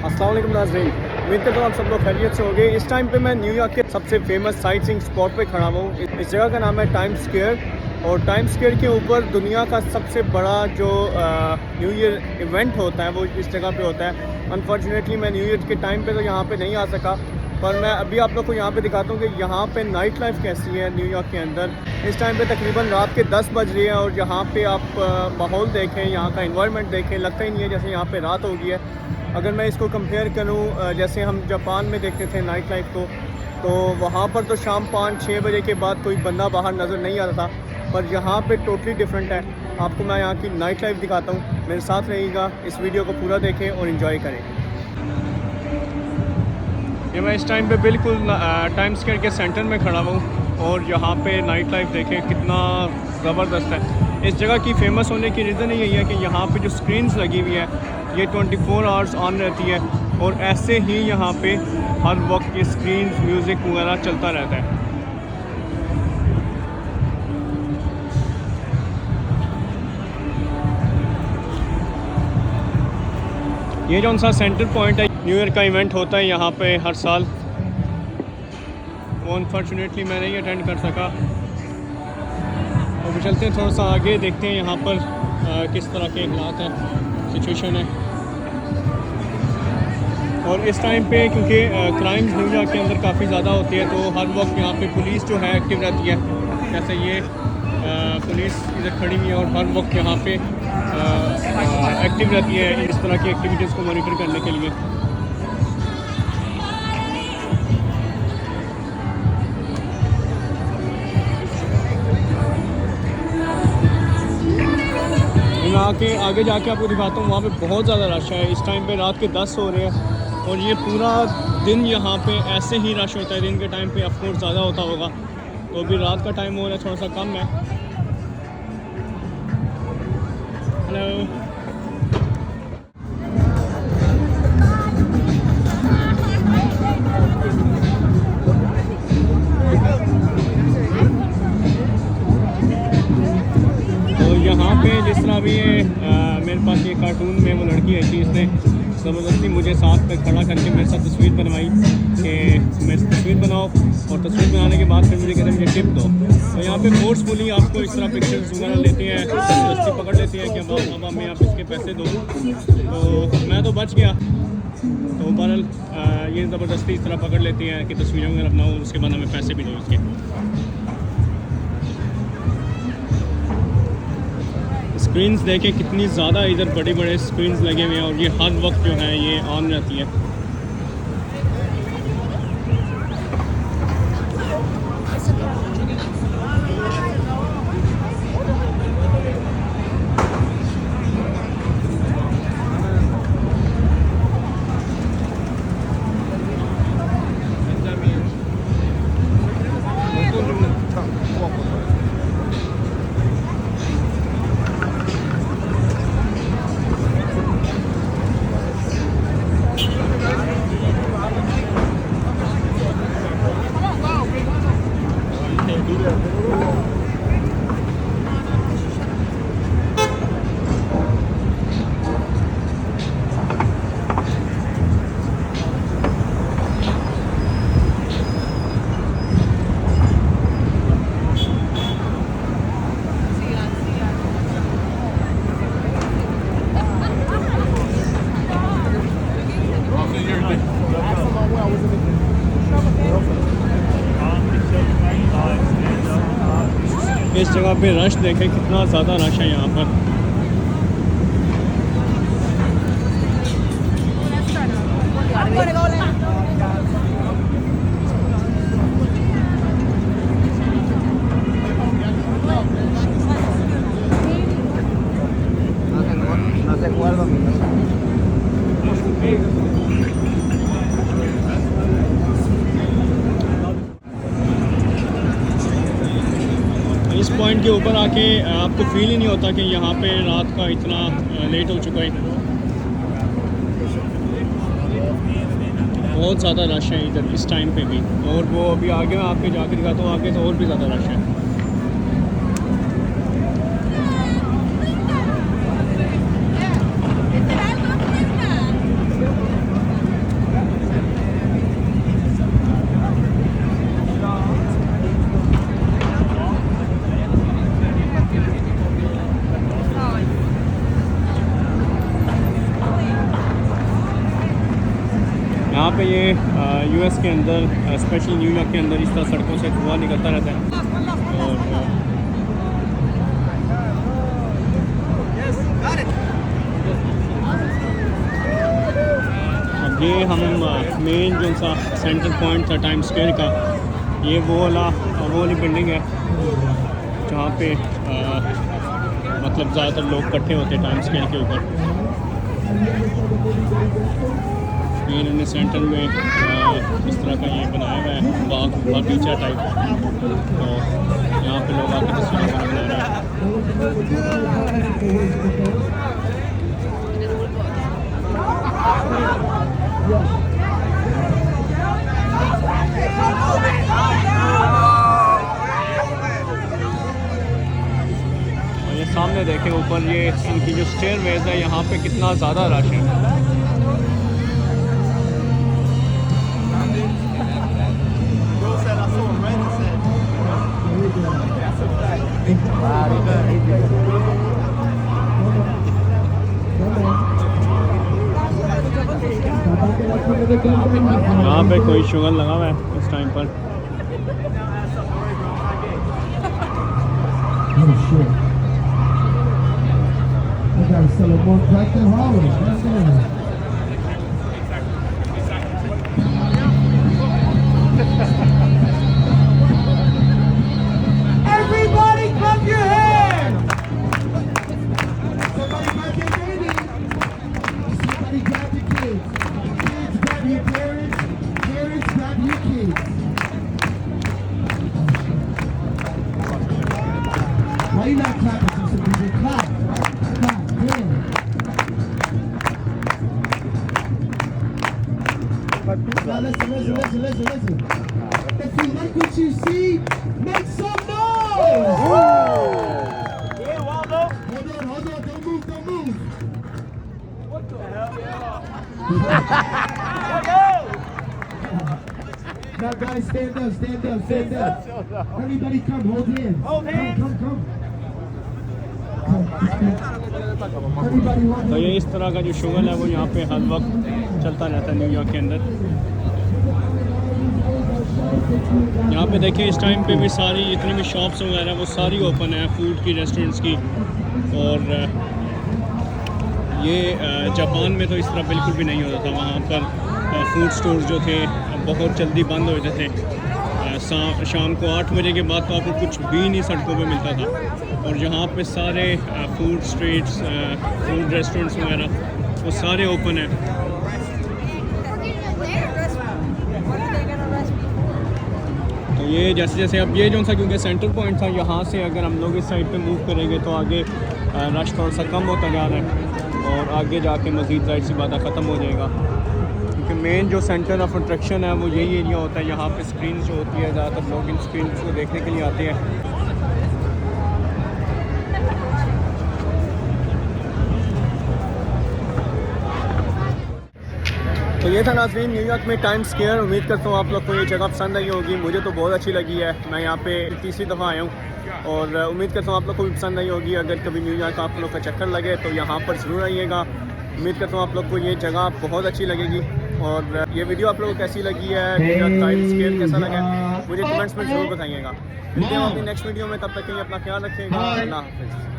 अस्सलाम वालेकुम नाज़रीन, उम्मीद करता हूँ आप सब लोग खैरियत से होंगे। इस टाइम पे मैं न्यूयॉर्क के सबसे फेमस साइट सीइंग स्पॉट पे खड़ा हूँ। इस जगह का नाम है टाइम्स स्क्वायर और टाइम्स स्क्वायर के ऊपर दुनिया का सबसे बड़ा जो न्यू ईयर इवेंट होता है वो इस जगह पे होता है। अनफॉर्चुनेटली मैं न्यू ईयर के टाइम पे तो यहाँ पे नहीं आ सका, पर मैं अभी आप लोग को यहाँ पे दिखाता हूँ कि यहाँ पे नाइट लाइफ कैसी है न्यूयॉर्क के अंदर। इस टाइम पे तकरीबन रात के 10 बज रहे हैं और यहाँ पे आप माहौल देखें, यहाँ का इन्वायरमेंट देखें, लगता ही नहीं है जैसे यहाँ पे रात हो गई है। अगर मैं इसको कंपेयर करूँ जैसे हम जापान में देखते थे नाइट लाइफ को, तो वहाँ पर तो शाम 5-6 बजे के बाद कोई बंदा बाहर नज़र नहीं आता था, पर यहाँ पे टोटली डिफरेंट है। आपको मैं यहाँ की नाइट लाइफ दिखाता हूँ, मेरे साथ रहिएगा, इस वीडियो को पूरा देखें और इन्जॉय करें। ये मैं इस टाइम पे बिल्कुल टाइम्स स्क्वायर के सेंटर में खड़ा हूँ और यहाँ पे नाइट लाइफ देखें कितना ज़बरदस्त है। इस जगह की फ़ेमस होने की रीज़न यही है कि यहाँ पे जो स्क्रीन्स लगी हुई हैं ये 24 आवर्स ऑन रहती है और ऐसे ही यहाँ पे हर वक्त ये स्क्रीन्स म्यूज़िक वगैरह चलता रहता है। ये जो सा सेंटर पॉइंट है, न्यू ईयर का इवेंट होता है यहाँ पे हर साल, वो अनफॉर्चुनेटली मैं नहीं अटेंड कर सका। और चलते हैं थोड़ा सा आगे, देखते हैं यहाँ पर किस तरह के हालात हैं, सिचुएशन है। और इस टाइम पे क्योंकि क्राइम्स न्यूयॉर्क के अंदर काफ़ी ज़्यादा होती है, तो हर वक्त यहाँ पे पुलिस जो है एक्टिव रहती है। जैसे ये पुलिस इधर खड़ी हुई है और हर वक्त यहाँ पे एक्टिव रहती है इस तरह की एक्टिविटीज़ को मॉनिटर करने के लिए। मैं आगे जाके आपको दिखाता हूँ, वहाँ पे बहुत ज़्यादा रश है। इस टाइम पे रात के 10 हो रहे हैं और ये पूरा दिन यहाँ पे ऐसे ही रश होता है। दिन के टाइम पे ऑफकोर्स ज़्यादा होता होगा, तो अभी रात का टाइम हो रहा है, थोड़ा सा कम है। हेलो, यहाँ पे जिस तरह अभी ये मेरे पास ये कार्टून में वो लड़की आई थी, इसने ज़बरदस्ती मुझे साथ पे खड़ा करके मेरे साथ तस्वीर बनवाई कि मेरी तस्वीर बनाओ, और तस्वीर बनाने के बाद फिर मुझे कहते हैं मुझे टिप दो। तो यहाँ पे फोर्सफुली आपको इस तरह पिक्चर्स वगैरह लेते हैं, ज़बरदस्ती पकड़ लेते हैं कि अब हमें आप इसके पैसे दो। तो मैं तो बच गया, तो बहरहाल ये ज़बरदस्ती इस तरह पकड़ लेती हैं कि तस्वीरें वगैरह बनाओ, उसके बाद हमें पैसे भी दो इसके। स्क्रीन्स देखें कितनी ज़्यादा इधर बड़े बड़े स्क्रीन्स लगे हुए हैं और ये हर वक्त जो है ये ऑन रहती है। इस जगह पे रश देखें कितना ज़्यादा रश है यहाँ पर। इस पॉइंट के ऊपर आके आपको फील ही नहीं होता कि यहाँ पे रात का इतना लेट हो चुका है। बहुत ज़्यादा रश है इधर इस टाइम पे भी, और वो अभी आगे मैं आपके जाके दिखाता हूँ, आगे तो और भी ज़्यादा रश है। यहाँ पे ये यूएस के अंदर स्पेशली न्यूयॉर्क के अंदर इस तरह सड़कों से धुआं निकलता रहता है। और अब ये हम मेन जो सा सेंटर पॉइंट था टाइम स्क्वायर का, ये वो वाली बिल्डिंग है जहाँ पे मतलब ज़्यादातर लोग इकट्ठे होते हैं टाइम स्क्वायर के ऊपर। ये इन्होंने सेंटर में इस तरह का ये बनाया हुआ है बागीचा टाइप, तो यहाँ पे लोग आके तस्वीरें बना रहे हैं। और ये सामने देखें ऊपर ये इनकी जो स्टेयरवेज है, यहाँ पे कितना ज़्यादा रश है। यहाँ पे कोई शुगर लगा हुआ है इस टाइम पर। Everybody clap your hands! Somebody grab your kids. Kids grab your parents. Parents grab your kids. Why you not clapping for some people? Clap. Clap. Yeah. Now listen. If you like what you see, make some noise! Hold on, don't move. What the hell? Now guys, stand up. Everybody come, hold hands. Come. Everybody hold तो ये hands. इस तरह का जो sugar है वो यहाँ पे हर वक्त चलता रहता है न्यूयॉर्क के अंदर। यहाँ पे देखिए इस टाइम पे भी सारी जितनी भी शॉप्स वगैरह वो सारी ओपन है, फूड की, रेस्टोरेंट्स की। और ये जापान में तो इस तरह बिल्कुल भी नहीं होता था। वहाँ पर फूड स्टोर्स जो थे बहुत जल्दी बंद हो जाते थे। शाम को 8 बजे के बाद तो आपको कुछ भी नहीं सड़कों पे मिलता था। और यहाँ पे सारे फूड स्ट्रीट्स, फूड रेस्टोरेंट्स वगैरह वो सारे ओपन हैं। तो ये जैसे अब ये जो सा क्योंकि सेंटर पॉइंट था, यहाँ से अगर हम लोग इस साइड पे मूव करेंगे तो आगे रश थोड़ा सा कम होता जा रहा है और आगे जाके मज़ीद ज़ाहिर सी बात ख़त्म हो जाएगा। क्योंकि मेन जो सेंटर ऑफ अट्रैक्शन है वो यही एरिया होता है। यहाँ पे स्क्रीन जो होती है, ज़्यादातर लोग इन स्क्रीन को देखने के लिए आते हैं। तो ये था नाज़रीन न्यूयॉर्क में टाइम स्क्वायर। उम्मीद करता हूँ आप लोग को ये जगह पसंद आई होगी। मुझे तो बहुत अच्छी लगी है। मैं यहाँ पे तीसरी दफ़ा आया हूँ और उम्मीद करता हूँ आप लोग को भी पसंद आई होगी। अगर कभी न्यूयॉर्क आप लोग का चक्कर लगे तो यहाँ पर ज़रूर आइएगा। उम्मीद करता हूँ आप लोग को ये जगह बहुत अच्छी लगेगी। और ये वीडियो आप लोगों को कैसी लगी है, टाइम स्क्वायर कैसा लगा, मुझे कमेंट्स में ज़रूर बताइएगा। मिलते हैं अपनी नेक्स्ट वीडियो में, तब तक के लिए अपना ख्याल रखिएगा। अल्लाह हाफ़िज़।